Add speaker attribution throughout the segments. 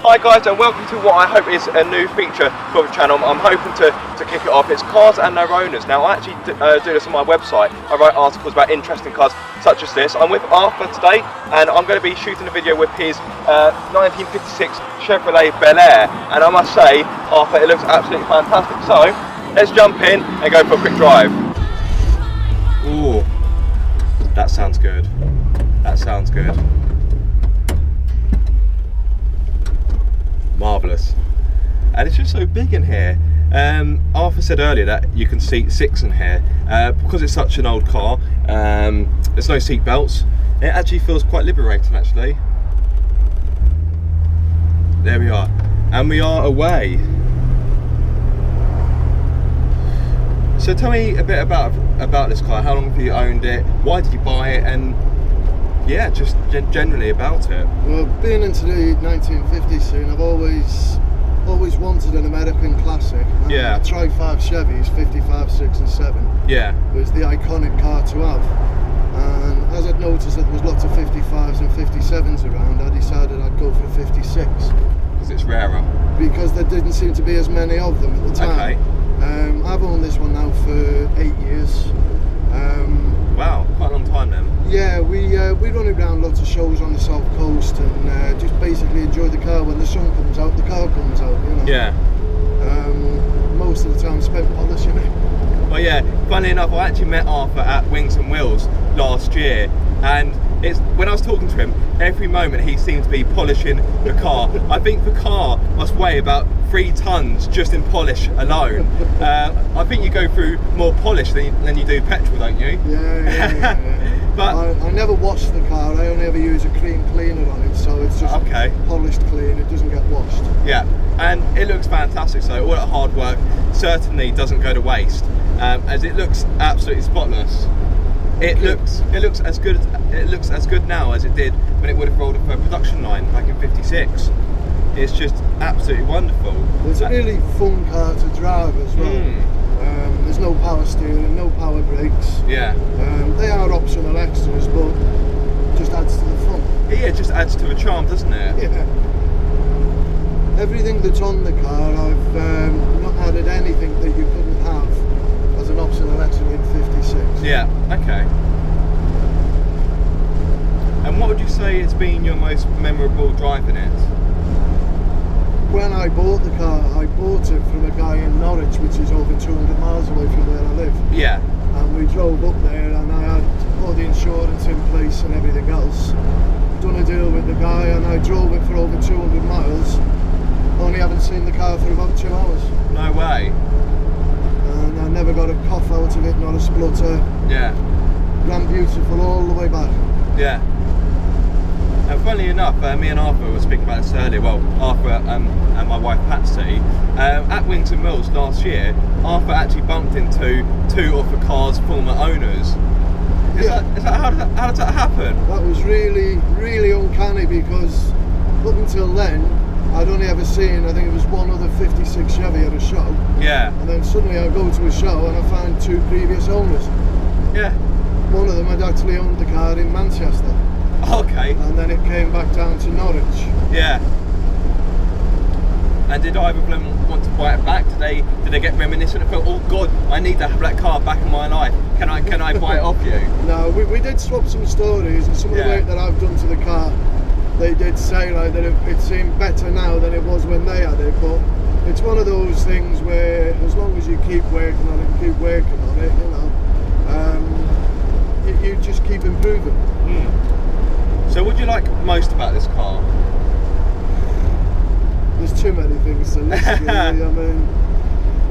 Speaker 1: Hi guys, and welcome to what I hope is a new feature for the channel. I'm hoping to kick it off. It's cars and their owners. Now I actually do this on my website. I write articles about interesting cars such as this. I'm with Arthur today, and I'm going to be shooting a video with his 1956 Chevrolet Bel Air. And I must say, Arthur, it looks absolutely fantastic. So let's jump in and go for a quick drive. Ooh, that sounds good. That sounds good. Marvellous. And it's just so big in here. Arthur said earlier that you can seat 6 in here. Because it's such an old car, there's no seat belts. It actually feels quite liberating actually. There we are. And we are away. So tell me a bit about this car. How long have you owned it? Why did you buy it? And yeah, just generally about it.
Speaker 2: Well, being into the 1950s scene, I've always wanted an American classic.
Speaker 1: Yeah.
Speaker 2: The Tri-5 Chevys, 55, 6 and 7.
Speaker 1: Yeah.
Speaker 2: Was the iconic car to have. And as I'd noticed that there was lots of 55s and 57s around, I decided I'd go for a 56.
Speaker 1: Because it's rarer?
Speaker 2: Because there didn't seem to be as many of them at the time.
Speaker 1: Okay.
Speaker 2: I've owned this one now for 8 years.
Speaker 1: Wow, quite a long time then.
Speaker 2: Yeah, we run around lots of shows on the south coast and just basically enjoy the car. When the sun comes out, the car comes out, you know.
Speaker 1: Yeah.
Speaker 2: Most of the time spent polishing it.
Speaker 1: Well, yeah, funny enough, I actually met Arthur at Wings and Wheels last year, and when I was talking to him, every moment he seemed to be polishing the car. I think the car must weigh about 3 tons just in polish alone. I think you go through more polish than you do petrol, don't you?
Speaker 2: Yeah. But I never wash the car. I only ever use a cream cleaner on it, so it's just polished clean. It doesn't get washed.
Speaker 1: Yeah, and it looks fantastic. So all that hard work certainly doesn't go to waste, as it looks absolutely spotless. It looks as good. It looks as good now as it did when it would have rolled off a production line back in '56. It's just absolutely wonderful.
Speaker 2: It's a really fun car to drive as well. There's no power steering, no power brakes.
Speaker 1: Yeah.
Speaker 2: They are optional extras, but just adds to the fun.
Speaker 1: Yeah, it just adds to the charm, doesn't it?
Speaker 2: Yeah. Everything that's on the car, I've not added anything that you couldn't have as an optional extra in '56.
Speaker 1: Yeah. Okay. And what would you say has been your most memorable drive in it?
Speaker 2: When I bought the car, I bought it from a guy in Norwich, which is over 200 miles away from where I live.
Speaker 1: Yeah.
Speaker 2: And we drove up there and I had all the insurance in place and everything else. Done a deal with the guy and I drove it for over 200 miles. Only haven't seen the car for about 2 hours.
Speaker 1: No way.
Speaker 2: And I never got a cough out of it, not a splutter.
Speaker 1: Yeah.
Speaker 2: Ran beautiful all the way back.
Speaker 1: Yeah. And funnily enough, me and Arthur were speaking about this earlier. Well, Arthur and my wife Patsy, at Wings and Wheels last year, Arthur actually bumped into 2 of the car's former owners. How did that happen?
Speaker 2: That was really, really uncanny because up until then, I'd only ever seen, I think it was one other 56 Chevy at a show.
Speaker 1: Yeah.
Speaker 2: And then suddenly I go to a show and I find 2 previous owners.
Speaker 1: Yeah.
Speaker 2: One of them had actually owned the car in Manchester.
Speaker 1: Okay.
Speaker 2: And then it came back down to Norwich.
Speaker 1: Yeah. And did either of them want to buy it back? Did they get reminiscent and feel, oh God, I need to have that car back in my life. Can I buy it off you?
Speaker 2: No, we did swap some stories, and some of the work that I've done to the car, they did say like that it seemed better now than it was when they had it. But it's one of those things where as long as you keep working on it, you know, you just keep improving.
Speaker 1: So what do you like most about this car?
Speaker 2: There's too many things to list really. I mean,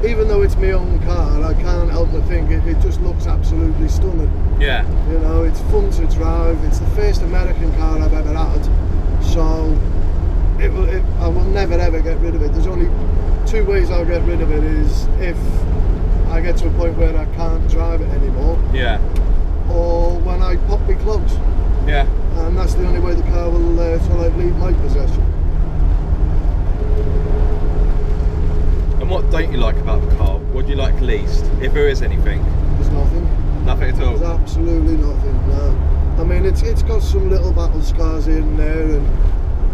Speaker 2: even though it's my own car, I can't help but think it just looks absolutely stunning.
Speaker 1: Yeah.
Speaker 2: You know, it's fun to drive. It's the first American car I've ever had, so I will never ever get rid of it. There's only 2 ways I'll get rid of it: is if I get to a point where I can't drive it anymore. Yeah. Or when I pop my clogs.
Speaker 1: Yeah.
Speaker 2: And that's the only way the car will leave my possession.
Speaker 1: And what don't you like about the car? What do you like least, if there is anything?
Speaker 2: There's nothing.
Speaker 1: Nothing at all?
Speaker 2: There's absolutely nothing, no. I mean, it's got some little battle scars in there,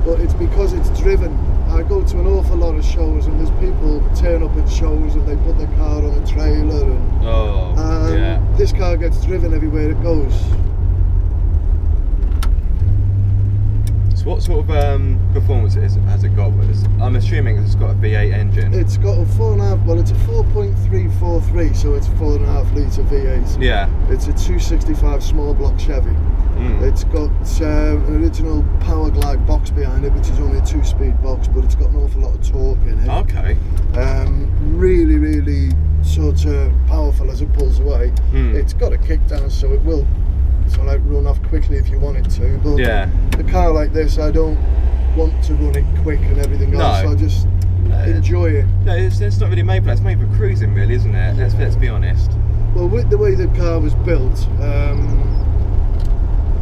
Speaker 2: but it's because it's driven I go to an awful lot of shows, and there's people turn up at shows and they put their car on a trailer, and this car gets driven everywhere it goes.
Speaker 1: So what sort of performance has it got? I'm assuming it's got a V8 engine.
Speaker 2: It's got a 4.5, well it's a 4.343, so it's 4.5 litre V8.
Speaker 1: Yeah.
Speaker 2: It's a 265 small block Chevy. It's got an original Power Glide box behind it, which is only a 2-speed box, but it's got an awful lot of torque in it.
Speaker 1: Okay.
Speaker 2: Really, really sort of powerful as it pulls away. It's got a kickdown, so it will sort of run off quickly if you want it to. But a car like this, I don't want to run it quick and everything else. So I just enjoy it.
Speaker 1: No, it's not really made for that. It's made for cruising, really, isn't it? Let's be honest.
Speaker 2: Well, with the way the car was built,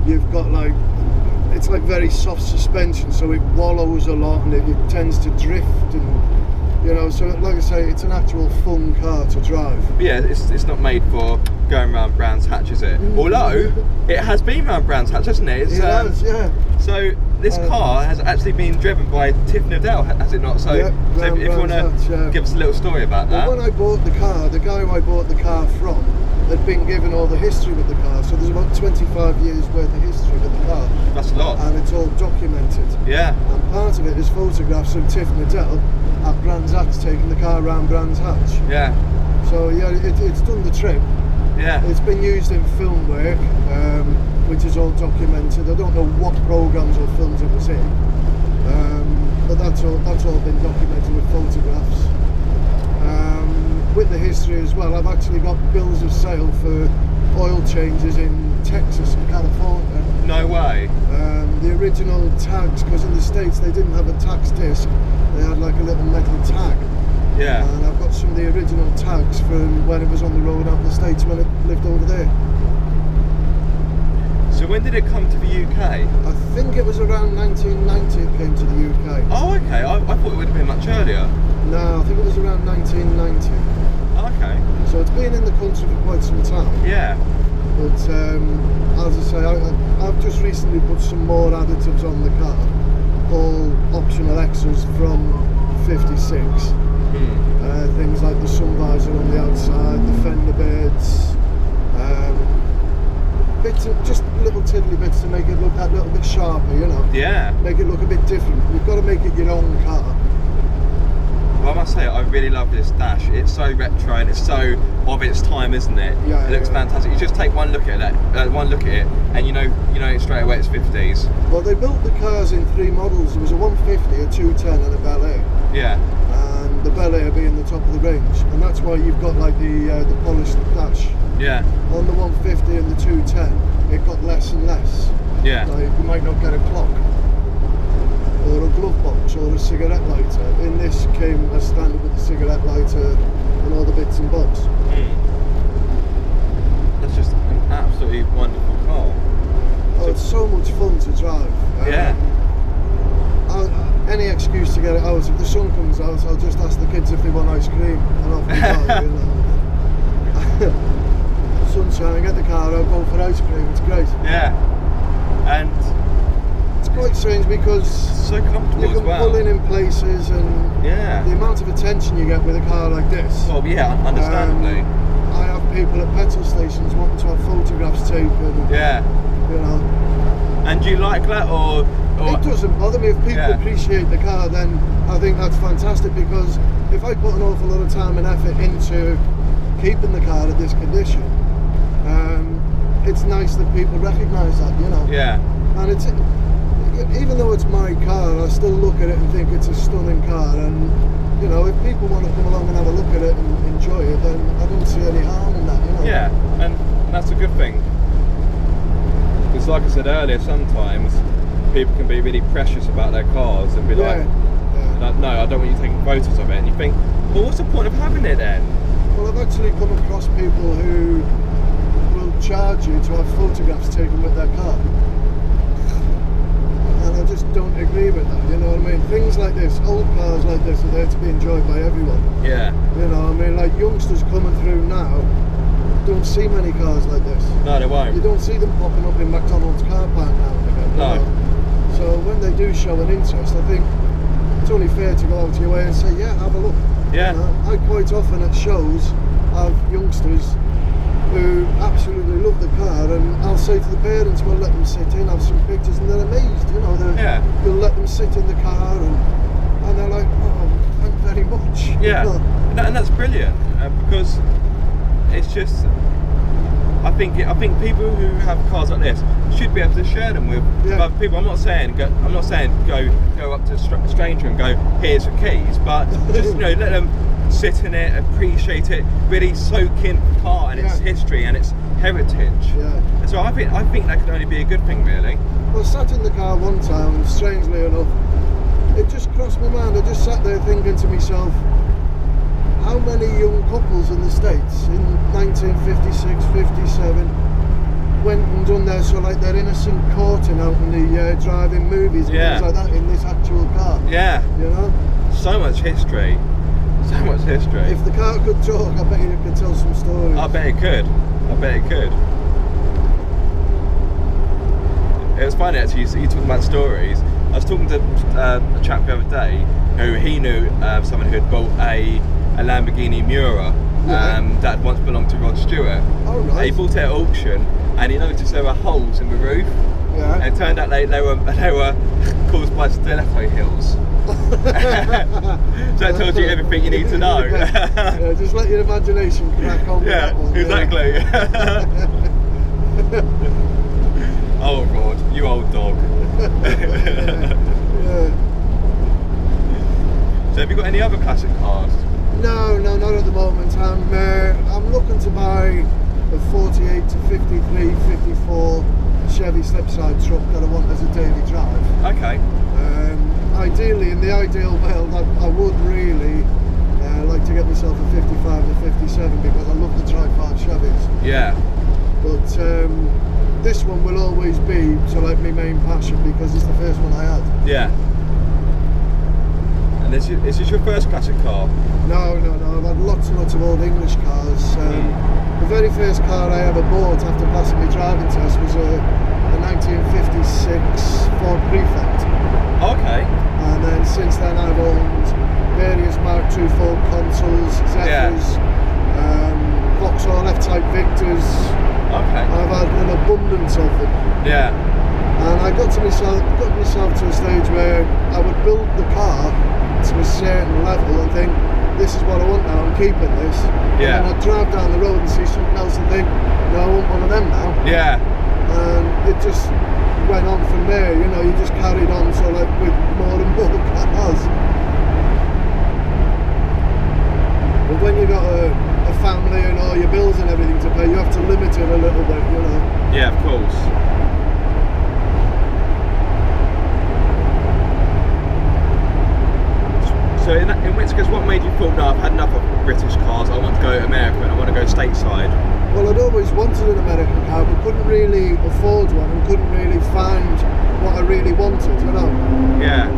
Speaker 2: you've got like, it's like very soft suspension, so it wallows a lot and it tends to drift, and you know, so like I say, it's an actual fun car to drive.
Speaker 1: But yeah, it's not made for going around Brands Hatch, is it? Although it has been around Brands Hatch, hasn't it?
Speaker 2: It has, yeah.
Speaker 1: So this car has actually been driven by Tiff Nadell, has it not? So, so if you want to give us a little story about that.
Speaker 2: Well, when I bought the car, the guy who I bought the car from had been given all the history with the car, so there's about 25 years worth of history with the car.
Speaker 1: That's a lot.
Speaker 2: And it's all documented.
Speaker 1: Yeah.
Speaker 2: And part of it is photographs of Tiff Nadell at Brands Hatch taking the car around Brands Hatch.
Speaker 1: Yeah.
Speaker 2: So yeah, it's done the trip.
Speaker 1: Yeah.
Speaker 2: It's been used in film work, which is all documented. I don't know what programs or films it was in, but that's all been documented with photographs. With the history as well, I've actually got bills of sale for oil changes in Texas and California.
Speaker 1: No way.
Speaker 2: The original tags, because in the States they didn't have a tax disc, they had like a little metal tag.
Speaker 1: Yeah.
Speaker 2: And I've got some of the original tags from when it was on the road out in the States when it lived over there.
Speaker 1: So when did it come to the UK?
Speaker 2: I think it was around 1990 it came to the UK.
Speaker 1: Oh, okay. I thought it would have been much earlier.
Speaker 2: No, I think it was around 1990.
Speaker 1: Okay.
Speaker 2: So it's been in the country for quite some time.
Speaker 1: Yeah.
Speaker 2: But as I say, I've just recently put some more additives on the car, all optional extras from 56. Things like the sun visor on the outside, the fender beds, bits of, just little tiddly bits to make it look that little bit sharper, you know.
Speaker 1: Yeah.
Speaker 2: Make it look a bit different. You've got to make it your own car.
Speaker 1: Well, I must say, I really love this dash. It's so retro and it's so of its time, isn't it?
Speaker 2: Yeah.
Speaker 1: It looks fantastic. You just take one look at it, and you know straight away it's 50s.
Speaker 2: Well, they built the cars in 3 models. There was a 150, a 210, and a Bel Air.
Speaker 1: Yeah.
Speaker 2: And the Bel Air being the top of the range, and that's why you've got like the polished dash.
Speaker 1: Yeah.
Speaker 2: On the 150 and the 210, it got less and less.
Speaker 1: Yeah.
Speaker 2: Like you might not get a clock, or a glove box, or a cigarette lighter. In this came as standard with the cigarette lighter and all the bits and bobs.
Speaker 1: That's just an absolutely wonderful car.
Speaker 2: Oh, it's so much fun to drive.
Speaker 1: Yeah.
Speaker 2: Any excuse to get it out. If the sun comes out, I'll just ask the kids if they want ice cream, and off we go. You know. Sunshine, get the car out, go for ice cream. It's great.
Speaker 1: Yeah. And
Speaker 2: it's quite strange because
Speaker 1: so comfortable
Speaker 2: you can
Speaker 1: as well.
Speaker 2: pull in places, and the amount of attention you get with a car like this.
Speaker 1: Oh yeah, understandably.
Speaker 2: I have people at petrol stations wanting to have photographs taken.
Speaker 1: Yeah.
Speaker 2: You know.
Speaker 1: And do you like that, or
Speaker 2: it doesn't bother me if people appreciate the car? Then I think that's fantastic, because if I put an awful lot of time and effort into keeping the car in this condition, it's nice that people recognise that, you know.
Speaker 1: Yeah.
Speaker 2: And it's, even though it's my car, I still look at it and think it's a stunning car. And you know, if people want to come along and have a look at it and enjoy it, then I don't see any harm in that, you know.
Speaker 1: Yeah, and that's a good thing. Because like I said earlier, sometimes people can be really precious about their cars and be like, no, I don't want you taking photos of it. And you think, well, what's the point of having it then?
Speaker 2: Well, I've actually come across people who will charge you to have photographs taken with their car. And I just don't agree with that, you know what I mean? Things like this, old cars like this, are there to be enjoyed by everyone.
Speaker 1: Yeah.
Speaker 2: You know, I mean, like youngsters coming through now don't see many cars like this.
Speaker 1: No, they won't.
Speaker 2: You don't see them popping up in McDonald's car park now and again.
Speaker 1: No.
Speaker 2: You know? So when they do show an interest, I think it's only fair to go out of your way and say, yeah, have a look.
Speaker 1: Yeah.
Speaker 2: I quite often at shows have youngsters who absolutely love the car, and I'll say to the parents, we'll let them sit in, have some pictures, and they're amazed, you know. You'll let them sit in the car, and they're like, oh, thank you very much.
Speaker 1: Yeah,
Speaker 2: you know?
Speaker 1: and that's brilliant because it's just. I think people who have cars like this should be able to share them with other people. I'm not saying go up to a stranger and go, here's your keys, but just let them sit in it, appreciate it, really soak in the car and its history and its heritage.
Speaker 2: Yeah.
Speaker 1: So I think that could only be a good thing, really.
Speaker 2: Well, I sat in the car one time, and strangely enough, it just crossed my mind. I just sat there thinking to myself, how many young couples in the States in 1956, 57 went and done their their innocent courting out in the driving movies and things like that in this actual car?
Speaker 1: Yeah.
Speaker 2: You know?
Speaker 1: So much history. So much history.
Speaker 2: If the car could talk, I bet you could tell some stories.
Speaker 1: I bet it could. It was funny actually, you talking about stories. I was talking to a chap the other day who he knew someone who had bought a Lamborghini Miura that once belonged to Rod Stewart.
Speaker 2: Oh, nice.
Speaker 1: He bought it at auction and he noticed there were holes in the roof.
Speaker 2: Yeah.
Speaker 1: And it turned out they were caused by stiletto heels. So that tells you everything you need to know.
Speaker 2: Yeah, just let your imagination crack on with that one.
Speaker 1: Exactly. Oh God, you old dog.
Speaker 2: Yeah.
Speaker 1: So have you got any other classic cars?
Speaker 2: No, not at the moment. I'm looking to buy a 48 to 53, 54 Chevy slipside truck that I want as a daily drive.
Speaker 1: Okay.
Speaker 2: Ideally, in the ideal world, I would really like to get myself a 55 and a 57 because I love the tri-part Chevys.
Speaker 1: Yeah.
Speaker 2: But this one will always be my main passion because it's the first one I had.
Speaker 1: Yeah. And is this your first classic car?
Speaker 2: No. I've had lots and lots of old English cars. The very first car I ever bought after passing my driving test was a 1956 Ford Prefect.
Speaker 1: Okay.
Speaker 2: And then since then I've owned various Mark II Ford Consuls, Zephyrs, Vauxhall F-Type Victors.
Speaker 1: Okay.
Speaker 2: I've had an abundance of them.
Speaker 1: Yeah.
Speaker 2: And I got myself to a stage where I would build the car to a certain level and think, this is what I want now, I'm keeping this.
Speaker 1: Yeah.
Speaker 2: And I'd drive down the road and see something else and think, no, I want one of them now.
Speaker 1: Yeah.
Speaker 2: And it just went on from there, you just carried on with more and more cars. But when you've got a family and all your bills and everything to pay, you have to limit it a little bit,
Speaker 1: Yeah, of course. So in which case, what made you thought, no, I've had enough of British cars, I want to go to America and I want to go stateside?
Speaker 2: Well, I'd always wanted an American car, but couldn't really afford one and couldn't really find what I really wanted,
Speaker 1: Yeah.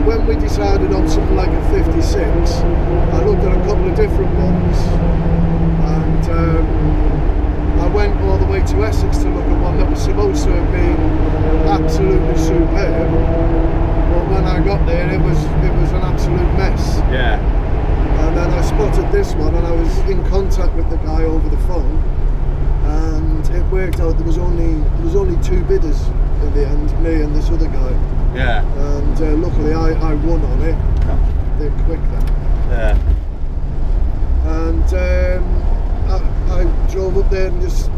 Speaker 2: When we decided on something like a 56, I looked at a couple of different ones, and I went all the way to Essex to look at one that was supposed to have been absolutely superb. But when I got there, it was an absolute mess.
Speaker 1: Yeah.
Speaker 2: And then I spotted this one, and I was in contact with the guy over the phone, and it worked out there was only two bidders in the end, me and this other guy.
Speaker 1: Yeah.
Speaker 2: And luckily I won on it. They're quick then.
Speaker 1: Yeah.
Speaker 2: And I drove up there and just.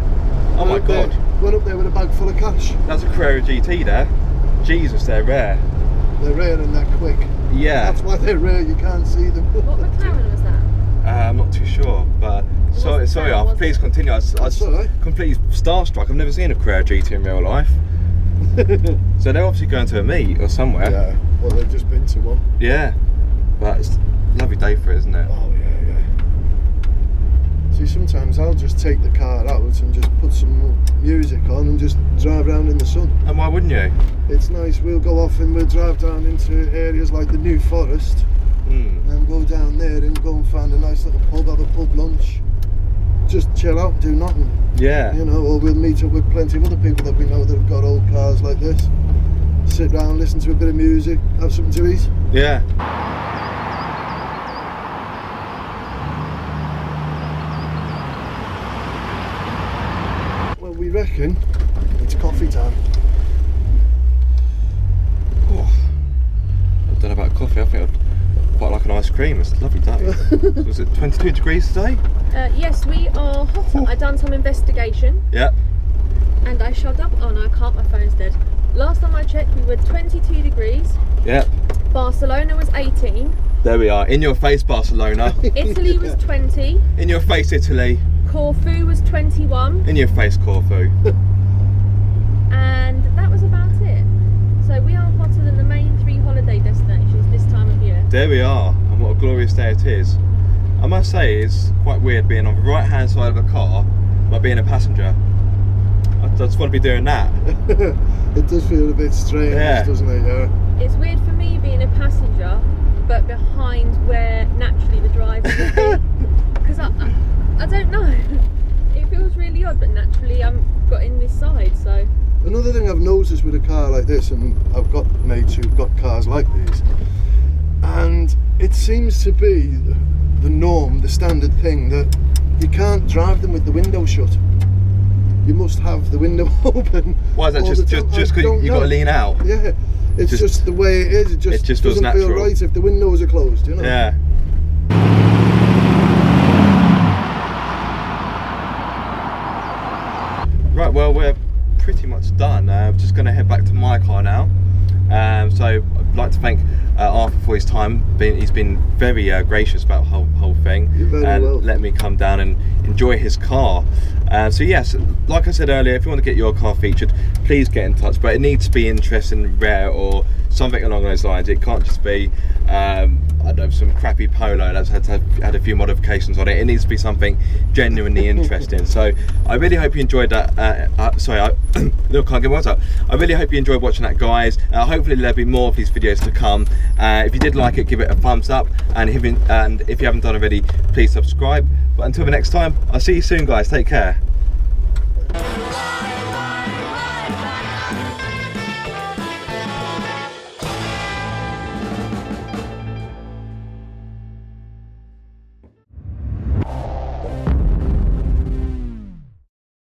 Speaker 1: Oh my God.
Speaker 2: Went up there with a bag full of cash.
Speaker 1: That's a Carrera GT there. Jesus, they're rare.
Speaker 2: They're rare and they're quick.
Speaker 1: Yeah.
Speaker 2: That's why they're rare, you can't see them.
Speaker 3: What McLaren was that?
Speaker 1: I'm not too sure, but sorry, please continue. I was completely starstruck. I've never seen a Carrera GT in real life. So they're obviously going to a meet or somewhere.
Speaker 2: Yeah, well they've just been to one.
Speaker 1: Yeah, but it's a lovely day for it, isn't it?
Speaker 2: Oh yeah. See, sometimes I'll just take the car out and just put some music on and just drive around in the sun.
Speaker 1: And why wouldn't you?
Speaker 2: It's nice. We'll go off and we'll drive down into areas like the New Forest and go down there and go and find a nice little pub, have a pub lunch, just chill out, do nothing.
Speaker 1: Yeah.
Speaker 2: Or we'll meet up with plenty of other people that we know that have got old cars like this. sit down, listen to a bit of music, have something to eat.
Speaker 1: Yeah.
Speaker 2: Well, we reckon it's coffee time.
Speaker 1: Oh, I don't know about coffee. I think I'd quite like an ice cream. It's a lovely day. Was it 22 degrees today?
Speaker 3: Yes, we are hot. I done some investigation.
Speaker 1: Yeah.
Speaker 3: And I showed up. Oh no, I can't. My phone's dead. Last time I checked, we were 22 degrees.
Speaker 1: Yeah.
Speaker 3: Barcelona was 18.
Speaker 1: There we are. In your face, Barcelona.
Speaker 3: Italy was 20.
Speaker 1: In your face, Italy.
Speaker 3: Corfu was 21.
Speaker 1: In your face, Corfu.
Speaker 3: And that was about it. So we are hotter than the main 3 holiday destinations this time of year.
Speaker 1: There we are. And what a glorious day it is. I must say, it's quite weird being on the right hand side of a car by being a passenger. I just want to be doing that.
Speaker 2: It does feel a bit strange,
Speaker 1: Yeah.
Speaker 2: doesn't it? Yeah.
Speaker 3: It's weird for me being a passenger, but behind where naturally the driver would be. Because I don't know. It feels really odd, but naturally I'm got in this side, so.
Speaker 2: Another thing I've noticed with a car like this, and I've got mates who've got cars like these, and it seems to be the norm, the standard thing, that you can't drive them with the window shut. You must have the window open.
Speaker 1: Why is that?
Speaker 2: all
Speaker 1: Just
Speaker 2: the time.
Speaker 1: because
Speaker 2: I don't
Speaker 1: you've got to
Speaker 2: know.
Speaker 1: lean out?
Speaker 2: Yeah, it's just the way it is. It just
Speaker 1: feels
Speaker 2: doesn't feel
Speaker 1: natural.
Speaker 2: right if the windows are closed, you know?
Speaker 1: Yeah. Right, well, we're pretty much done. I'm just going to head back to my car now. So I'd like to thank Arthur for his time. He's been very gracious about the whole thing.
Speaker 2: You're very
Speaker 1: and
Speaker 2: welcome.
Speaker 1: let me come down and enjoy his car. So yes, like I said earlier, if you want to get your car featured, please get in touch. But it needs to be interesting, rare, or something along those lines. It can't just be I don't know, some crappy Polo that's had a few modifications on it. It needs to be something genuinely interesting. So I really hope you enjoyed that. Sorry, I can't get words out. I really hope you enjoyed watching that, guys. Hopefully there'll be more of these videos to come. If you did like it, give it a thumbs up, and if you haven't done already, please subscribe. But until the next time, I'll see you soon, guys. Take care.